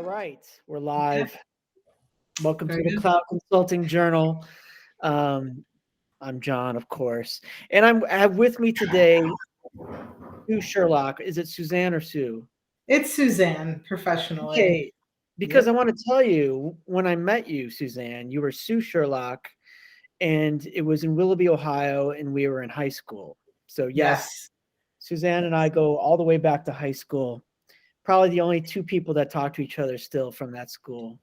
right, we're live. Welcome to Very the good. Cloud Consulting Journal. Um, I'm John, of course, and I have with me today Sue Sherlock. Is it Suzanne or Sue? It's Suzanne, professionally. Hey, because I Yep. want to tell you, when I met you, Suzanne, you were Sue Sherlock, and it was in Willoughby, Ohio, and we were in high school. So yes, Yes. Suzanne and I go all the way back to high school. Probably the only two people that talk to each other still from that school.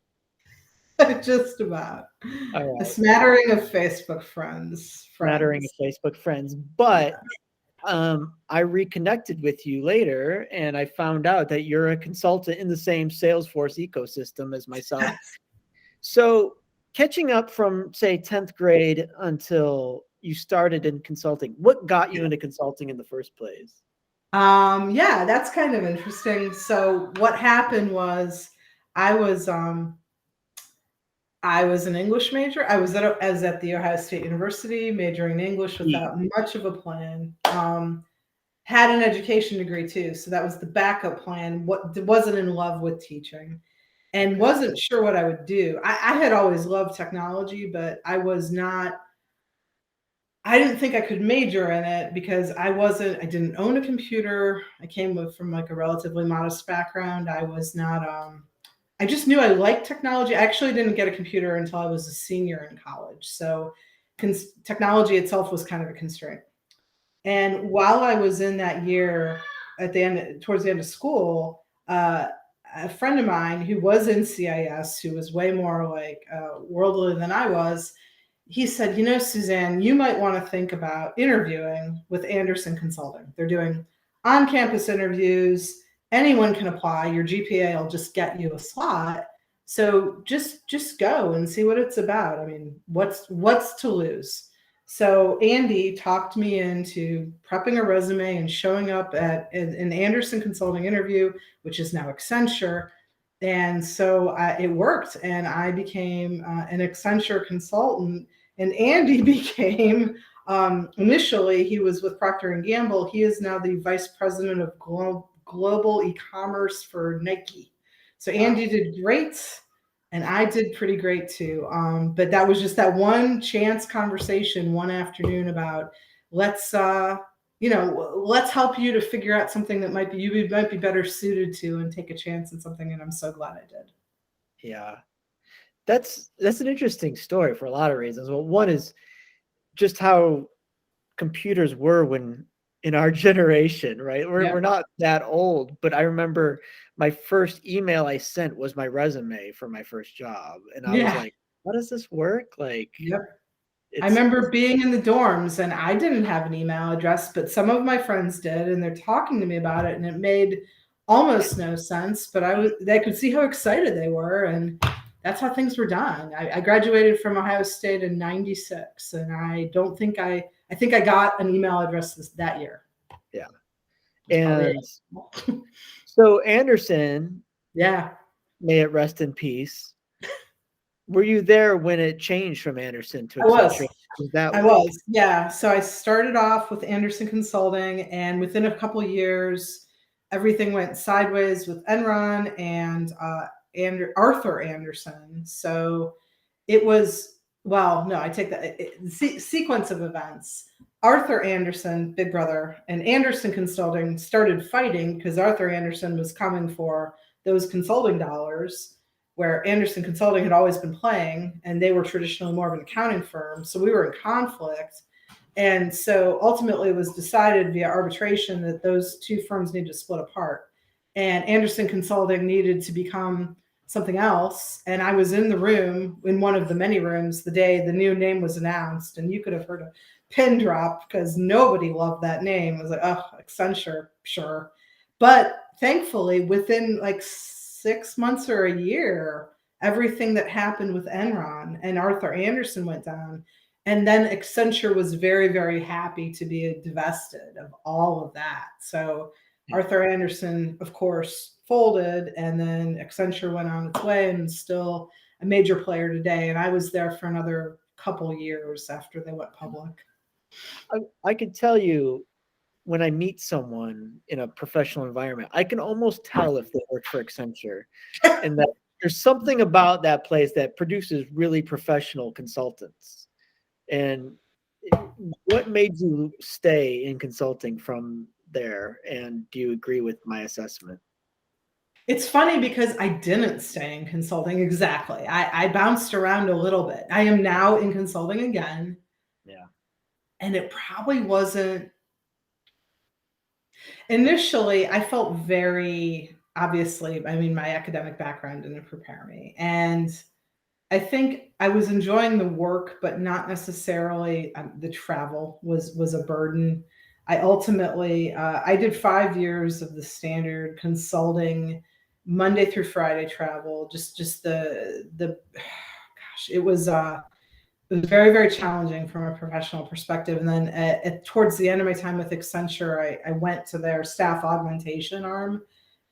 Just about. All A right. smattering of Facebook friends. Smattering of Facebook friends. But I reconnected with you later and I found out that you're a consultant in the same Salesforce ecosystem as myself. Yes. So catching up from say 10th grade until you started in consulting, what got you into consulting in the first place? Yeah, that's kind of interesting. So what happened was I was um I was an English major. I was at the Ohio State University majoring in English without much of a plan. Had an education degree too, so that was the backup plan. Wasn't in love with teaching and Okay. wasn't sure what I would do. I had always loved technology, but I didn't think I could major in it because I didn't own a computer. I came from like a relatively modest background. I was not, I just knew I liked technology. I actually didn't get a computer until I was a senior in college. So technology itself was kind of a constraint. And while I was in that year, towards the end of school, a friend of mine who was in CIS, who was way more like worldly than I was, he said, Suzanne, you might want to think about interviewing with Anderson Consulting. They're doing on campus interviews. Anyone can apply. Your GPA will just get you a slot. So just go and see what it's about. I mean, what's to lose? So Andy talked me into prepping a resume and showing up at an Anderson Consulting interview, which is now Accenture. And so it worked, and I became an Accenture consultant. And Andy became initially he was with Procter and Gamble. He is now the vice president of global e-commerce for Nike. So Andy did great, and I did pretty great too. But that was just that one chance conversation one afternoon about let's let's help you to figure out something that you might be better suited to and take a chance in something. And I'm so glad I did. Yeah. That's an interesting story for a lot of reasons. Well, one is just how computers were when in our generation, right? We're Yeah. not that old, but I remember my first email I sent was my resume for my first job, and I was Yeah. like, "How does this work?" Like, Yep. I it's remember being in the dorms and I didn't have an email address, but some of my friends did, and they're talking to me about it, and it made almost no sense. But they could see how excited they were, and that's how things were done. I graduated from Ohio State in '96, and I think I got an email address that year. yeah. It's probably And so Anderson, yeah. may it rest in peace. Were you there when it changed from Anderson to I was. Accenture? Was that I like was, yeah. So I started off with Anderson Consulting, and within a couple years, everything went sideways with Enron and Arthur Anderson. So it was, well, no, I take that sequence of events. Arthur Anderson, Big Brother, and Anderson Consulting started fighting because Arthur Anderson was coming for those consulting dollars, where Anderson Consulting had always been playing, and they were traditionally more of an accounting firm. So we were in conflict. And so ultimately it was decided via arbitration that those two firms needed to split apart. And Anderson Consulting needed to become something else. And I was in the room, in one of the many rooms, the day the new name was announced. And you could have heard a pin drop because nobody loved that name. It was like, oh, Accenture, sure. But thankfully, within like 6 months or a year, everything that happened with Enron and Arthur Anderson went down. And then Accenture was very, very happy to be divested of all of that. So Arthur Anderson, of course, folded, and then Accenture went on its way and is still a major player today. And I was there for another couple years after they went public. I can tell you when I meet someone in a professional environment, I can almost tell if they work for Accenture, and that there's something about that place that produces really professional consultants. And what made you stay in consulting from there? And do you agree with my assessment? It's funny because I didn't stay in consulting exactly. I bounced around a little bit. I am now in consulting again. Yeah. And it probably wasn't initially, I felt very obviously, I mean, my academic background didn't prepare me. And I think I was enjoying the work, but not necessarily the travel was a burden. I ultimately I did 5 years of the standard consulting, Monday through Friday travel. Just the gosh, it was very very challenging from a professional perspective. And then towards the end of my time with Accenture, I went to their staff augmentation arm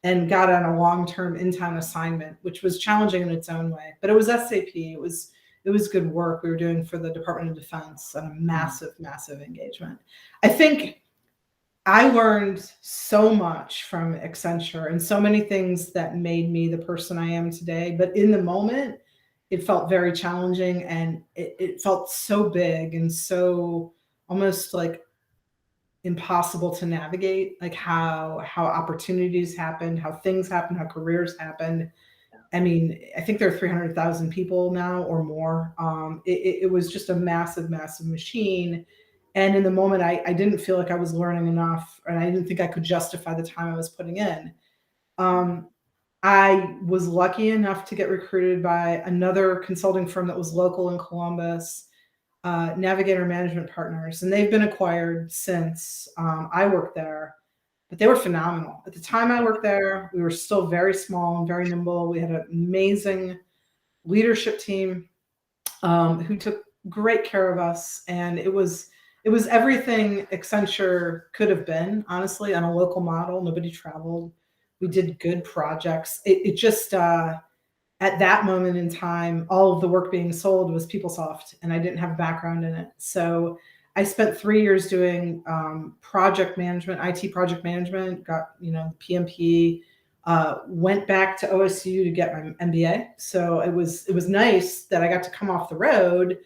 and got on a long-term in-town assignment, which was challenging in its own way. But it was SAP. It was good work we were doing for the Department of Defense on a massive, massive engagement. I think I learned so much from Accenture and so many things that made me the person I am today. But in the moment, it felt very challenging, and it felt so big and so almost like impossible to navigate, like how opportunities happened, how things happened, how careers happened. I mean, I think there are 300,000 people now or more. It was just a massive, massive machine. And in the moment, I didn't feel like I was learning enough, and I didn't think I could justify the time I was putting in. Um, I was lucky enough to get recruited by another consulting firm that was local in Columbus, Navigator Management Partners, and they've been acquired since I worked there. But they were phenomenal. At the time I worked there, we were still very small and very nimble. We had an amazing leadership team who took great care of us, and it was everything Accenture could have been. Honestly, on a local model, nobody traveled. We did good projects. It just at that moment in time, all of the work being sold was PeopleSoft, and I didn't have a background in it. So I spent 3 years doing project management, IT project management, got, PMP, went back to OSU to get my MBA. So it was nice that I got to come off the road,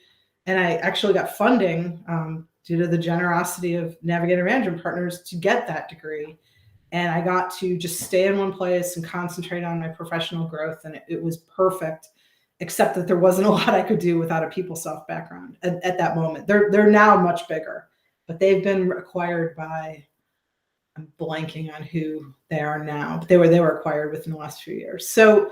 and I actually got funding due to the generosity of Navigator Management Partners to get that degree. And I got to just stay in one place and concentrate on my professional growth. And it was perfect, except that there wasn't a lot I could do without a PeopleSoft background at that moment. They're now much bigger, but they've been acquired by, I'm blanking on who they are now, but they were acquired within the last few years. So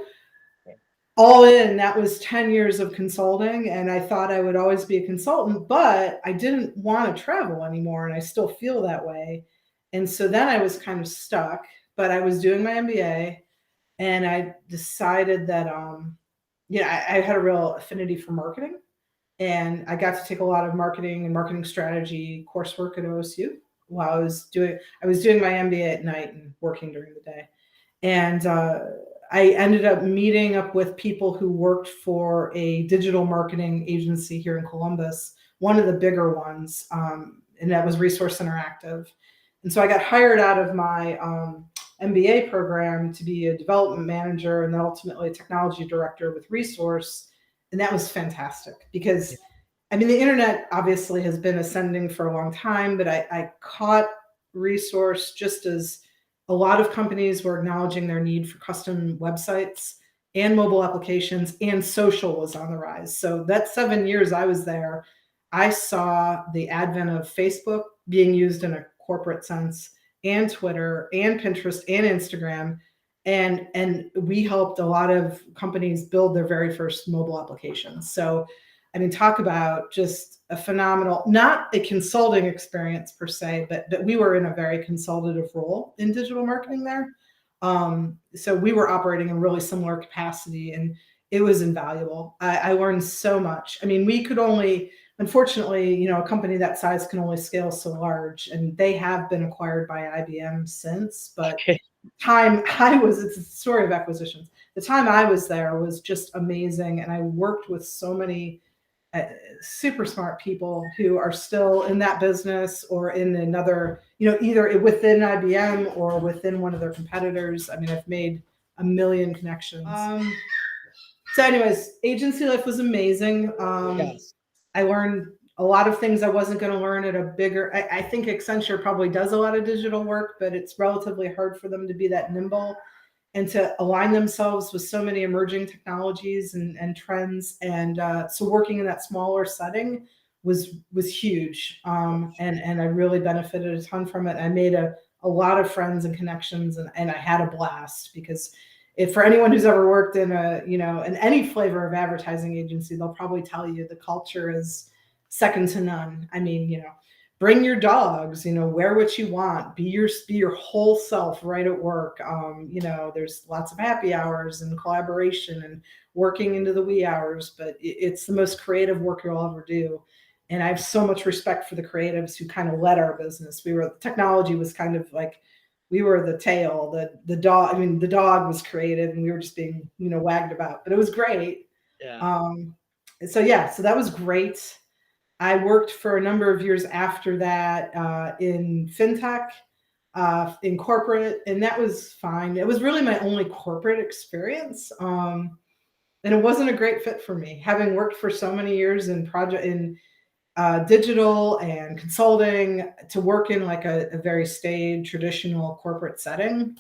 all in, that was 10 years of consulting, and I thought I would always be a consultant, but I didn't want to travel anymore, and I still feel that way. And so then I was kind of stuck, but I was doing my MBA, and I decided that I had a real affinity for marketing, and I got to take a lot of marketing and marketing strategy coursework at OSU while I was doing my MBA at night and working during the day. And I ended up meeting up with people who worked for a digital marketing agency here in Columbus, one of the bigger ones, and that was Resource Interactive. And so I got hired out of my MBA program to be a development manager and then ultimately a technology director with Resource. And that was fantastic because, I mean, the internet obviously has been ascending for a long time, but I caught Resource just as a lot of companies were acknowledging their need for custom websites and mobile applications, and social was on the rise. So that 7 years I was there, I saw the advent of Facebook being used in a corporate sense, and Twitter and Pinterest and Instagram. And we helped a lot of companies build their very first mobile applications. So, I mean, talk about just a phenomenal, not a consulting experience per se, but we were in a very consultative role in digital marketing there. So we were operating in really similar capacity, and it was invaluable. I learned so much. I mean, we could only, unfortunately, a company that size can only scale so large, and they have been acquired by IBM since, but it's a story of acquisitions. The time I was there was just amazing, and I worked with so many super smart people who are still in that business or in another, either within IBM or within one of their competitors. I mean, I've made a million connections. So anyways, agency life was amazing. Yes. I learned a lot of things I wasn't going to learn at a bigger, I think Accenture probably does a lot of digital work, but it's relatively hard for them to be that nimble and to align themselves with so many emerging technologies and trends. And so working in that smaller setting was huge. And I really benefited a ton from it. I made a lot of friends and connections, and I had a blast, because if for anyone who's ever worked in in any flavor of advertising agency, they'll probably tell you the culture is second to none. I mean, bring your dogs, wear what you want, be your whole self right at work. There's lots of happy hours and collaboration and working into the wee hours, but it's the most creative work you'll ever do. And I have so much respect for the creatives who kind of led our business. Technology was kind of like, we were the tail, the dog. I mean, the dog was creative and we were just being, wagged about, but it was great. Yeah. So that was great. I worked for a number of years after that in fintech, in corporate, and that was fine. It was really my only corporate experience. And it wasn't a great fit for me, having worked for so many years in digital and consulting, to work in like a very staid, traditional corporate setting.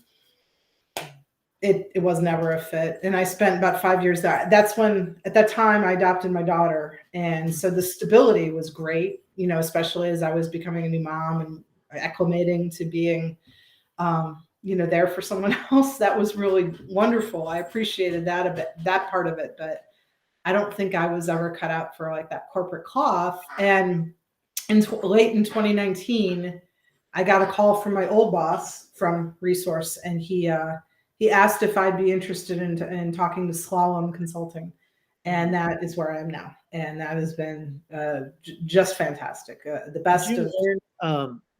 It was never a fit. And I spent about 5 years there. That's when, at that time, I adopted my daughter. And so the stability was great, especially as I was becoming a new mom and acclimating to being, there for someone else. That was really wonderful. I appreciated that a bit, that part of it. But I don't think I was ever cut out for like that corporate cloth. And late in 2019, I got a call from my old boss from Resource, and he asked if I'd be interested in talking to Slalom Consulting, and that is where I am now. And that has been just fantastic. The best.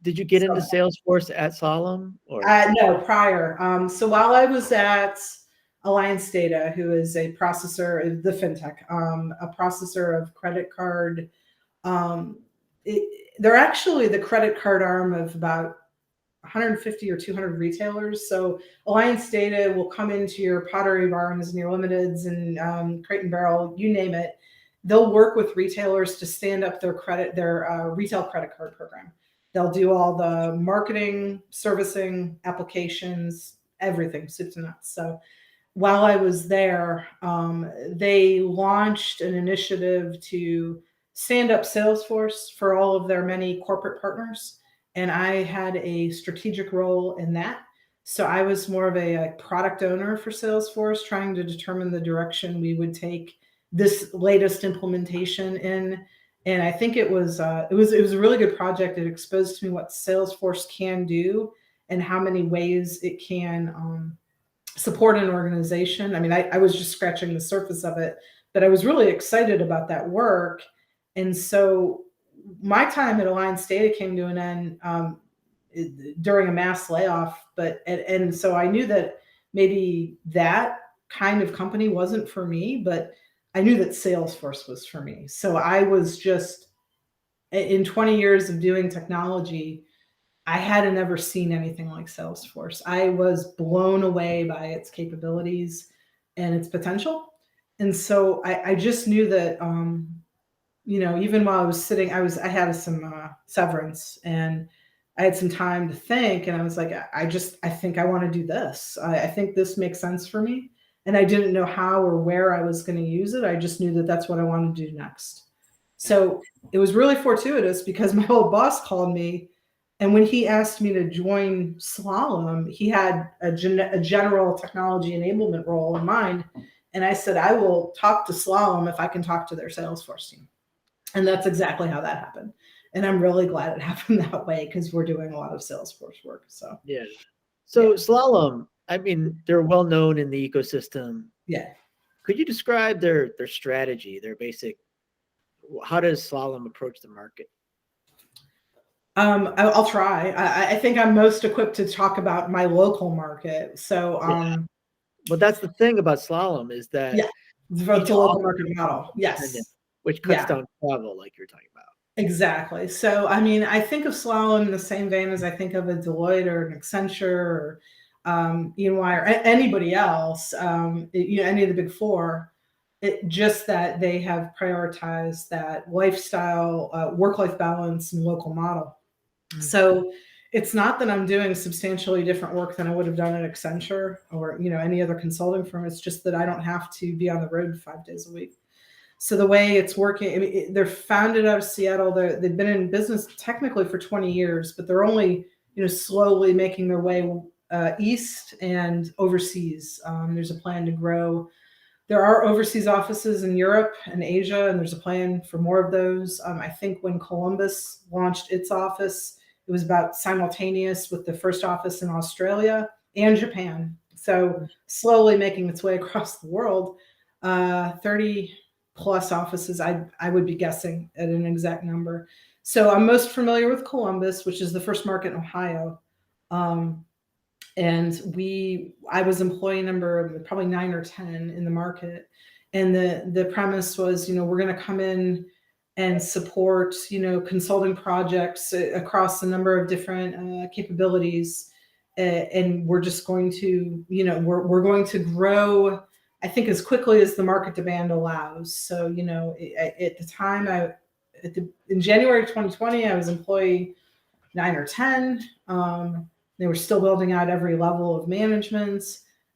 Did you get into Salesforce at Slalom? Or no, prior. So while I was at Alliance Data, who is a processor, the fintech, a processor of credit card. They're actually the credit card arm of about 150 or 200 retailers. So Alliance Data will come into your Pottery Barns and your Limiteds and Crate and Barrel, you name it. They'll work with retailers to stand up their retail credit card program. They'll do all the marketing, servicing, applications, everything, soup to nuts. So while I was there, they launched an initiative to stand up Salesforce for all of their many corporate partners. And I had a strategic role in that. So I was more of a product owner for Salesforce, trying to determine the direction we would take this latest implementation in. And I think it was a really good project. It exposed to me what Salesforce can do and how many ways it can support an organization. I mean, I was just scratching the surface of it, but I was really excited about that work. And so my time at Alliance Data came to an end during a mass layoff, and so I knew that maybe that kind of company wasn't for me, but I knew that Salesforce was for me. So I was just, in 20 years of doing technology, I hadn't ever seen anything like Salesforce. I was blown away by its capabilities and its potential. And so I just knew that, even while I was sitting, I had some severance and I had some time to think, and I was like, I think I want to do this. I think this makes sense for me. And I didn't know how or where I was going to use it. I just knew that that's what I wanted to do next. So it was really fortuitous, because my old boss called me, and when he asked me to join Slalom, he had a general technology enablement role in mind. And I said, I will talk to Slalom if I can talk to their Salesforce team. And that's exactly how that happened. And I'm really glad it happened that way, because we're doing a lot of Salesforce work. So yeah. So Slalom, I mean, they're well known in the ecosystem. Yeah. Could you describe their strategy, their basic? How does Slalom approach the market? I'll try. I think I'm most equipped to talk about my local market. So, But that's the thing about Slalom, is that it's a local market model. Yes. which cuts Yeah. down travel, like you're talking about. Exactly. So, I mean, I think of Slalom in the same vein as I think of a Deloitte or an Accenture or EY or anybody else, any of the big four. It just that they have prioritized that lifestyle, work-life balance, and local model. So it's not that I'm doing substantially different work than I would have done at Accenture or any other consulting firm. It's just that I don't have to be on the road 5 days a week. So the way it's working, I mean, they're founded out of Seattle. They've been in business technically for 20 years, but they're only slowly making their way east and overseas. There's a plan to grow. There are overseas offices in Europe and Asia, and there's a plan for more of those. I think when Columbus launched its office, it was about simultaneous with the first office in Australia and Japan. So slowly making its way across the world. 30 plus offices, I would be guessing at an exact number. So I'm most familiar with Columbus, which is the first market in Ohio. And I was employee number probably 9 or 10 in the market. And the premise was, we're going to come in and support, consulting projects across a number of different capabilities. And we're just going to, we're going to grow, I think, as quickly as the market demand allows. So, at the time, in January 2020, I was employee 9 or 10. They were still building out every level of management.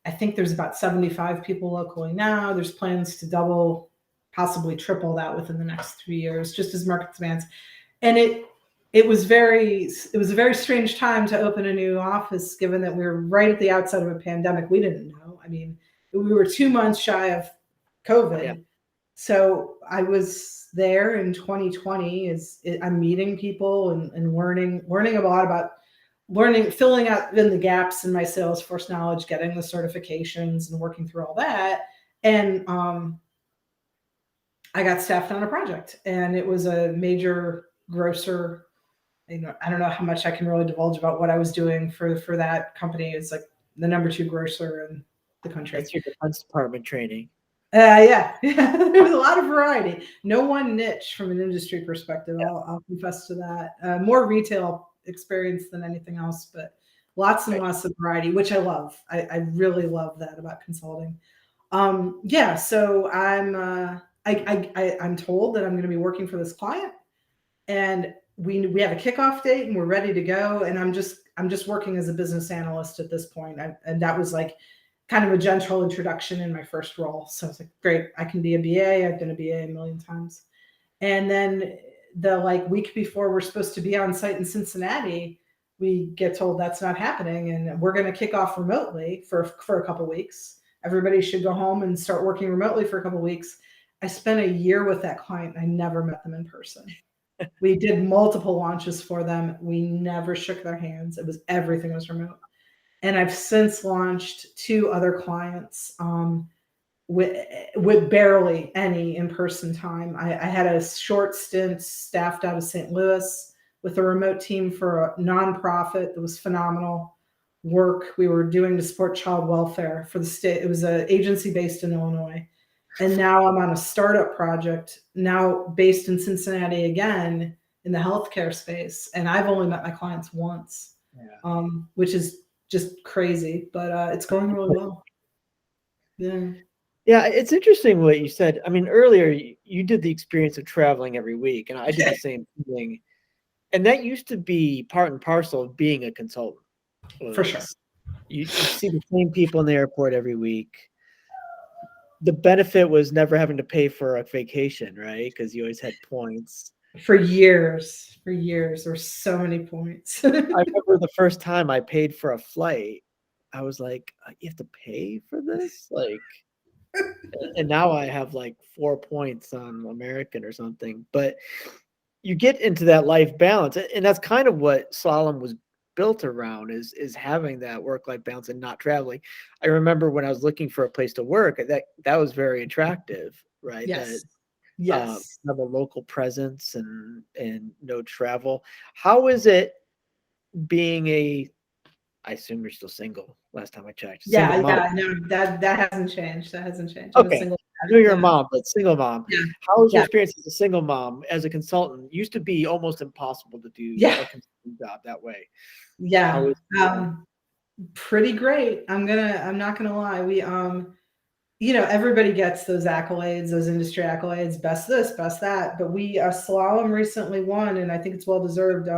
I think there's about 75 people locally now. There's plans to double, possibly triple that within the next 3 years, just as market demands. And it was a very strange time to open a new office, given that we were right at the outset of a pandemic. We didn't know. I mean, we were 2 months shy of COVID. Yeah. So I was there in 2020. I'm meeting people and learning a lot about filling out in the gaps in my Salesforce knowledge, getting the certifications and working through all that. And I got staffed on a project, and it was a major grocer. I don't know how much I can really divulge about what I was doing for that company. It's like the number 2 grocer in the country. That's your Defense Department training. Yeah. There was a lot of variety. No one niche from an industry perspective. Yeah. I'll confess to that. More retail experience than anything else, but lots and lots of variety, which I love. I really love that about consulting. Yeah. So I'm told that I'm going to be working for this client, and we have a kickoff date, and we're ready to go. And I'm just working as a business analyst at this point. And that was like kind of a gentle introduction in my first role. So it's like, great, I can be a BA. I've been a BA a million times. And then the week before we're supposed to be on site in Cincinnati, we get told that's not happening, and we're going to kick off remotely for a couple of weeks. Everybody should go home and start working remotely for a couple of weeks. I spent a year with that client. I never met them in person. We did multiple launches for them. We never shook their hands. Everything was remote. And I've since launched 2 other clients with barely any in-person time. I had a short stint staffed out of St. Louis with a remote team for a nonprofit that was phenomenal work we were doing to support child welfare for the state. It was an agency based in Illinois. And now I'm on a startup project now based in Cincinnati again in the healthcare space. And I've only met my clients once, which is just crazy, but it's going really well. Yeah. Yeah, it's interesting what you said. I mean, earlier you did the experience of traveling every week, and I did the same thing. And that used to be part and parcel of being a consultant. For sure. You see the same people in the airport every week. The benefit was never having to pay for a vacation, right? Because you always had points. For years, there were so many points. I remember the first time I paid for a flight, I was like, you have to pay for this? And now I have 4 points on American or something. But you get into that life balance, and that's kind of what Slalom was built around, is having that work-life balance and not traveling. I remember when I was looking for a place to work, that was very attractive, right? Yes. Have a local presence and no travel. How is it being I assume you're still single last time I checked. No, that hasn't changed. Okay. I know you're a Yeah. mom, but single mom. Yeah. How was your Yeah. experience as a single mom, as a consultant? It used to be almost impossible to do Yeah. a consulting job that way. How Yeah. was Pretty great. I'm not gonna lie. Everybody gets those accolades, those industry accolades, best this, best that. But Slalom recently won, and I think it's well deserved.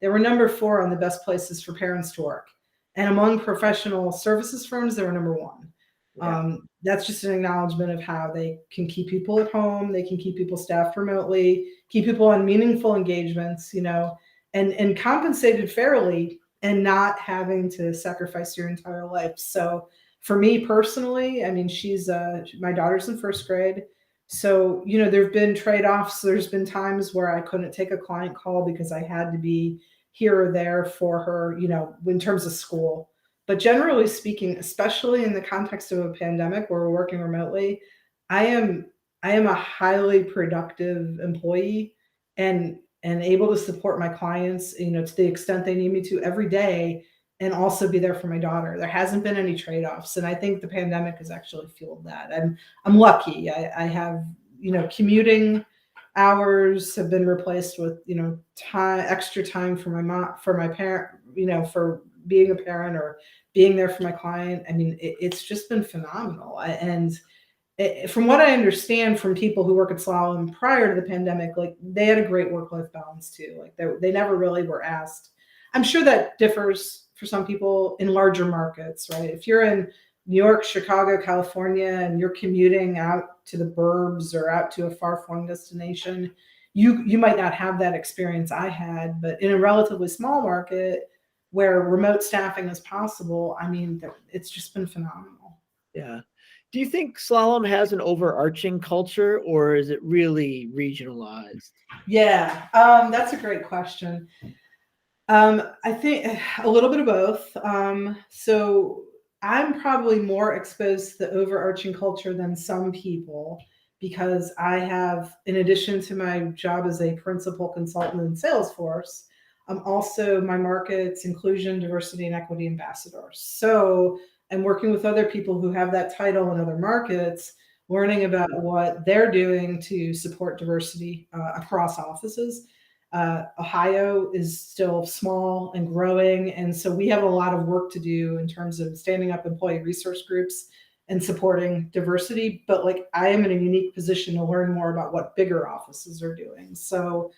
They were number 4 on the best places for parents to work. And among professional services firms, they were number 1. yeah, That's just an acknowledgement of how they can keep people at home, they can keep people staffed remotely, keep people on meaningful engagements, and compensated fairly and not having to sacrifice your entire life. So for me personally, I mean, my daughter's in first grade. So, there've been trade-offs. There's been times where I couldn't take a client call because I had to be here or there for her, in terms of school. But generally speaking, especially in the context of a pandemic where we're working remotely, I am I am a highly productive employee and able to support my clients, to the extent they need me to every day, and also be there for my daughter. There hasn't been any trade-offs, and I think the pandemic has actually fueled that. I'm lucky. I have, commuting hours have been replaced with, extra time for my mom, for my parent, for being a parent or being there for my client. I mean, it's just been phenomenal. From what I understand from people who work at Slalom prior to the pandemic, like they had a great work-life balance too. Like they never really were asked. I'm sure that differs for some people in larger markets, right? If you're in New York, Chicago, California, and you're commuting out to the burbs or out to a far-flung destination, you might not have that experience I had. But in a relatively small market where remote staffing is possible, I mean, it's just been phenomenal. yeah. Do you think slalom has an overarching culture, or is it really regionalized? Yeah, that's a great question. I think a little bit of both. So I'm probably more exposed to the overarching culture than some people because I have, in addition to my job as a principal consultant in Salesforce, I'm also my market's inclusion, diversity, and equity ambassador. So I'm working with other people who have that title in other markets, learning about what they're doing to support diversity across offices. Ohio is still small and growing. And so we have a lot of work to do in terms of standing up employee resource groups and supporting diversity. But like I am in a unique position to learn more about what bigger offices are doing. So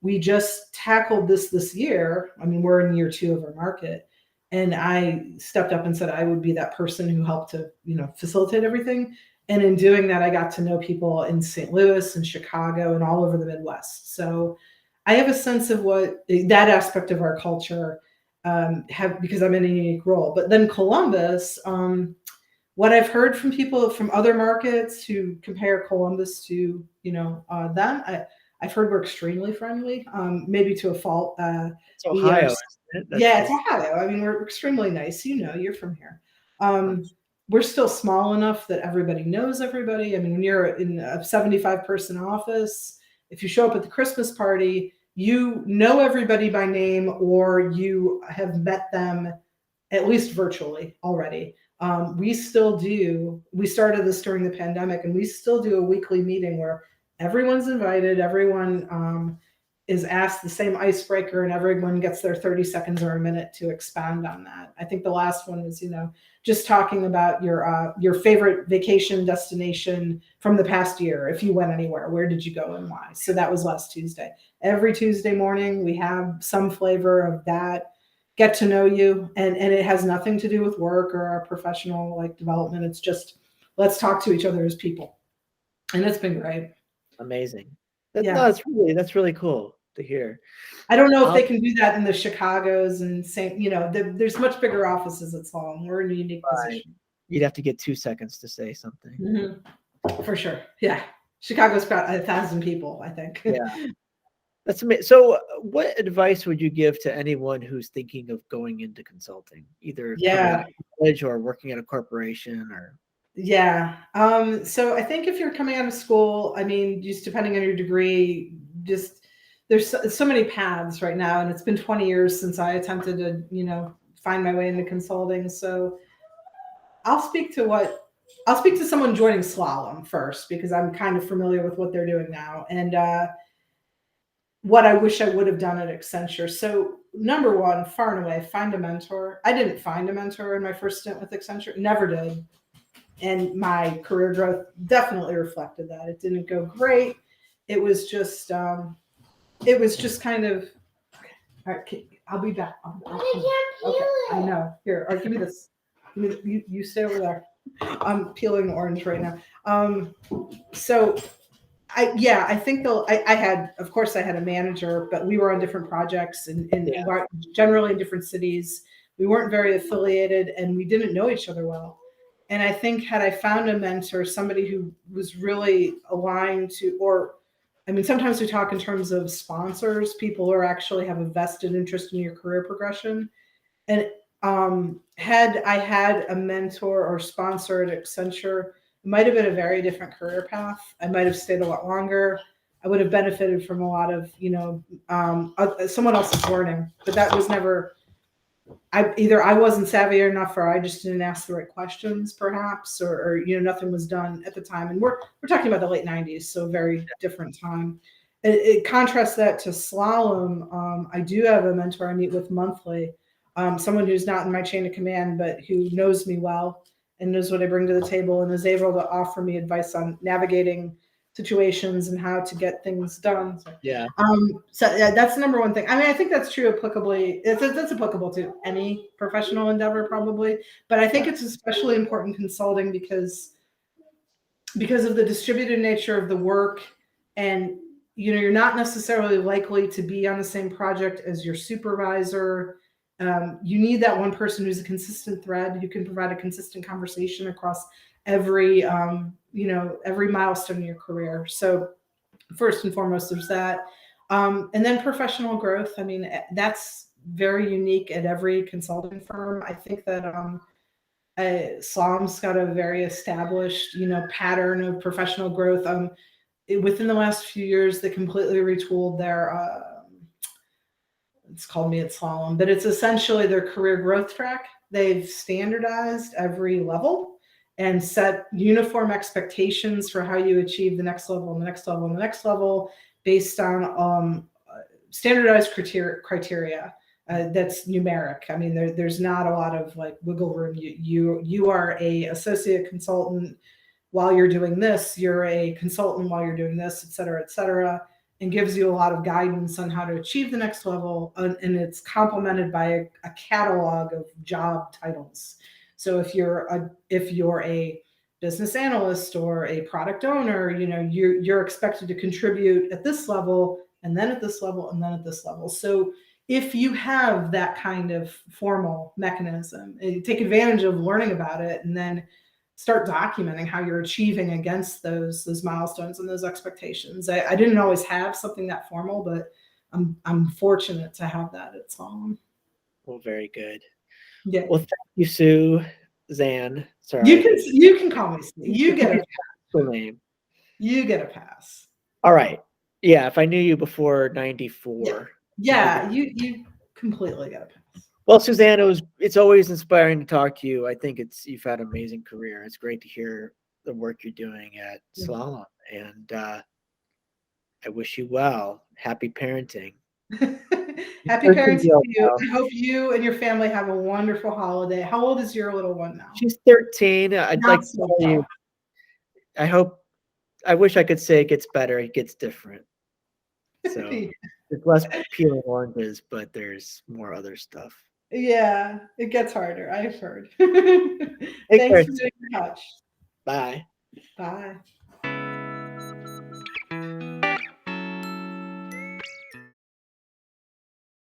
we just tackled this year. I mean, we're in year 2 of our market. And I stepped up and said I would be that person who helped to, facilitate everything. And in doing that, I got to know people in St. Louis and Chicago and all over the Midwest. So I have a sense of what that aspect of our culture have because I'm in a unique role. But then Columbus, what I've heard from people from other markets who compare Columbus to them, I've heard we're extremely friendly, maybe to a fault. It's We are, Ohio, isn't it? yeah, it's Ohio. I mean, we're extremely nice. You're from here. We're still small enough that everybody knows everybody. I mean, when you're in a 75-person office, if you show up at the Christmas party, you know everybody by name or you have met them at least virtually already. We started this during the pandemic and we still do a weekly meeting where everyone's invited, everyone is asked the same icebreaker and everyone gets their 30 seconds or a minute to expand on that. I think the last one was, just talking about your favorite vacation destination from the past year. If you went anywhere, where did you go and why? So that was last Tuesday. Every Tuesday morning, we have some flavor of that, get to know you. And it has nothing to do with work or our professional development. It's just, let's talk to each other as people. And it's been great. Amazing. Yeah. That's really cool to hear. I don't know if they can do that in the Chicagos and there's much bigger offices at Slalom. We're in a unique position. You'd have to get 2 seconds to say something. Mm-hmm. For sure. Yeah. Chicago's about 1,000 people, I think. Yeah. That's amazing. So what advice would you give to anyone who's thinking of going into consulting, either coming out of college or working at a corporation or? Yeah. So I think if you're coming out of school, I mean, just depending on your degree, there's so many paths right now. And it's been 20 years since I attempted to, find my way into consulting. So I'll speak to what I'll speak to someone joining Slalom first because I'm kind of familiar with what they're doing now and what I wish I would have done at Accenture. So number one, far and away, find a mentor. I didn't find a mentor in my first stint with Accenture, never did. And my career growth definitely reflected that. It didn't go great. It was just kind of, all right, I'll be back. Okay, I know. Here, all right, give me this. You stay over there. I'm peeling orange right now. So I think I had, of course, I had a manager, but we were on different projects and generally in different cities. We weren't very affiliated and we didn't know each other well. And I think had I found a mentor, somebody who was really aligned to, or I mean, sometimes we talk in terms of sponsors, people who actually have a vested interest in your career progression. And had I had a mentor or sponsor at Accenture, it might have been a very different career path. I might have stayed a lot longer. I would have benefited from a lot of, someone else's learning, but that was never, either I wasn't savvy enough or I just didn't ask the right questions perhaps, or nothing was done at the time. And we're talking about the late 90s, so a very different time. It contrasts that to Slalom. I do have a mentor I meet with monthly, someone who's not in my chain of command, but who knows me well and knows what I bring to the table and is able to offer me advice on navigating situations and how to get things done. So, that's the number one thing. I mean, I think that's true applicably. That's applicable to any professional endeavor probably, but I think it's especially important in consulting because of the distributed nature of the work, and you're not necessarily likely to be on the same project as your supervisor. You need that one person who's a consistent thread, who can provide a consistent conversation across every milestone in your career. So first and foremost, there's that. And then professional growth. I mean, that's very unique at every consulting firm. I think that Slalom's got a very established, pattern of professional growth. Within the last few years, they completely retooled their, it's called Me at Slalom, but it's essentially their career growth track. They've standardized every level and set uniform expectations for how you achieve the next level and the next level and the next level based on standardized criteria. That's numeric. I mean, there's not a lot of like wiggle room. You are a associate consultant while you're doing this. You're a consultant while you're doing this, et cetera, and gives you a lot of guidance on how to achieve the next level. And it's complemented by a catalog of job titles. So if you're a business analyst or a product owner, you're expected to contribute at this level, and then at this level, and then at this level. So if you have that kind of formal mechanism, take advantage of learning about it, and then start documenting how you're achieving against those milestones and those expectations. I didn't always have something that formal, but I'm fortunate to have that at Slalom. Well, very good. Yeah. Well, thank you, Suzanne. Sorry. You can call me Sue. You get a name. You get a pass. All right. Yeah, if I knew you before 94. Yeah, you completely get a pass. Well, Suzanne, it's always inspiring to talk to you. I think you've had an amazing career. It's great to hear the work you're doing at Slalom, and I wish you well. Happy parenting. Happy parenting to you. I hope you and your family have a wonderful holiday. How old is your little one now? She's 13. I'd like to tell you, I wish I could say it gets better. It gets different. So there's less peeling oranges, but there's more other stuff. Yeah, it gets harder. I've heard. Thanks for being in touch. Bye. Bye.